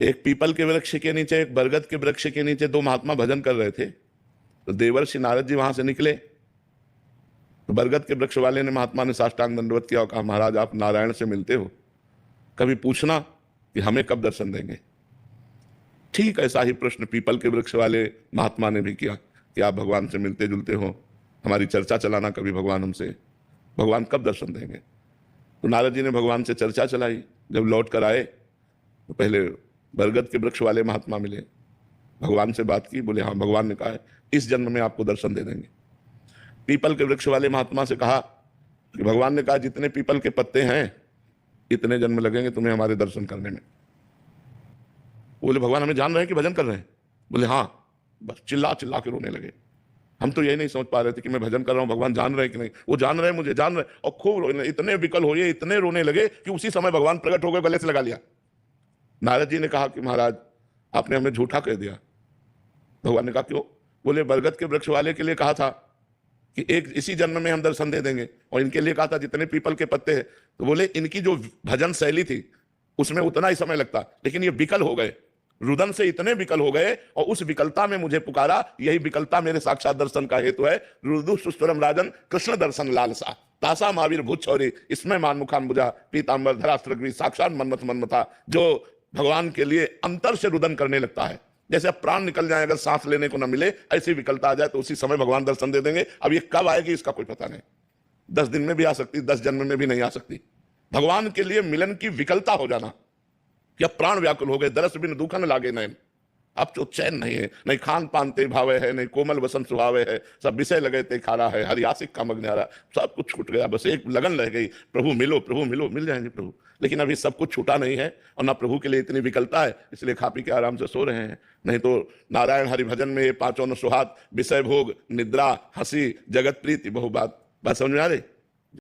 एक पीपल के वृक्ष के नीचे, एक बरगद के वृक्ष के नीचे दो महात्मा भजन कर रहे थे। तो देवर्षि नारद जी वहां से निकले। तो बरगद के वृक्ष वाले ने, महात्मा ने साष्टांग दंडवत किया और कहा, महाराज आप नारायण से मिलते हो, कभी पूछना कि हमें कब दर्शन देंगे। ठीक ऐसा ही प्रश्न पीपल के वृक्ष वाले महात्मा ने भी किया कि आप भगवान से मिलते जुलते हो, हमारी चर्चा चलाना कभी भगवान हमसे, भगवान कब दर्शन देंगे। तो नारद जी ने भगवान से चर्चा चलाई। जब लौट कर आए तो पहले बरगद के वृक्ष वाले महात्मा मिले, भगवान से बात की, बोले हाँ भगवान ने कहा है इस जन्म में आपको दर्शन दे देंगे। पीपल के वृक्ष वाले महात्मा से कहा कि भगवान ने कहा जितने पीपल के पत्ते हैं इतने जन्म लगेंगे तुम्हें हमारे दर्शन करने में। बोले भगवान हमें जान रहे हैं कि भजन कर रहे हैं। बोले हाँ। बस चिल्ला चिल्ला के रोने लगे। हम तो यही नहीं समझ पा रहे थे कि मैं भजन कर रहा हूं, भगवान जान रहे हैं कि नहीं। वो जान रहे हैं, मुझे जान रहे हैं, और खूब रोने, इतने विकल हुए, इतने रोने लगे कि उसी समय भगवान प्रकट हो गए, गले से लगा लिया। नारद जी ने कहा कि महाराज आपने हमें झूठा कह दिया। भगवान ने कहा क्यों। बोले बरगद के वृक्ष वाले के लिए कहा था कि एक इसी जन्म में हम दर्शन दे देंगे, और इनके लिए कहा था जितने पीपल के पत्ते हैं। तो बोले इनकी जो भजन शैली थी उसमें उतना ही समय लगता, लेकिन ये विकल हो गए, रुदन से इतने विकल हो गए, और उस विकलता में मुझे पुकारा। यही विकलता मेरे साक्षात दर्शन का हेतु है। रुदु सुस्तरम राजन कृष्ण दर्शन लालसा तासा महावीर भूत छौरी इसमें मान मुखान बुझा पीतांबर धरास्त्रग्री साक्षात मनमथ मनमथा। जो भगवान के लिए अंतर से रुदन करने लगता है, जैसे अब प्राण निकल जाए, अगर सांस लेने को ना मिले, ऐसी विकलता आ जाए तो उसी समय भगवान दर्शन दे देंगे। अब ये कब आएगी इसका कोई पता नहीं। 10 दिन में भी आ सकती, 10 जन्म में भी नहीं आ सकती। भगवान के लिए मिलन की विकलता हो जाना कि अब प्राण व्याकुल हो गए, दरस बिन दुखन लागे नयन, अब तो चैन नहीं है, नहीं खान पान ते भावे है, नहीं कोमल वसन सुहावे है, सब विषय लगे ते खारा है, हरियासिक का मग्न्यारा, सब कुछ छूट गया, बस एक लगन रह गई, प्रभु मिलो प्रभु मिलो। मिल जाएंगे प्रभु, लेकिन अभी सब कुछ छूटा नहीं है, और ना प्रभु के लिए इतनी विकलता है, इसलिए खा पी के आराम से सो रहे हैं। नहीं तो नारायण हरि भजन में ये पांचों न सुहात, विषय भोग, निद्रा, हंसी, जगत प्रीति, बहु बात समझ में आ रही।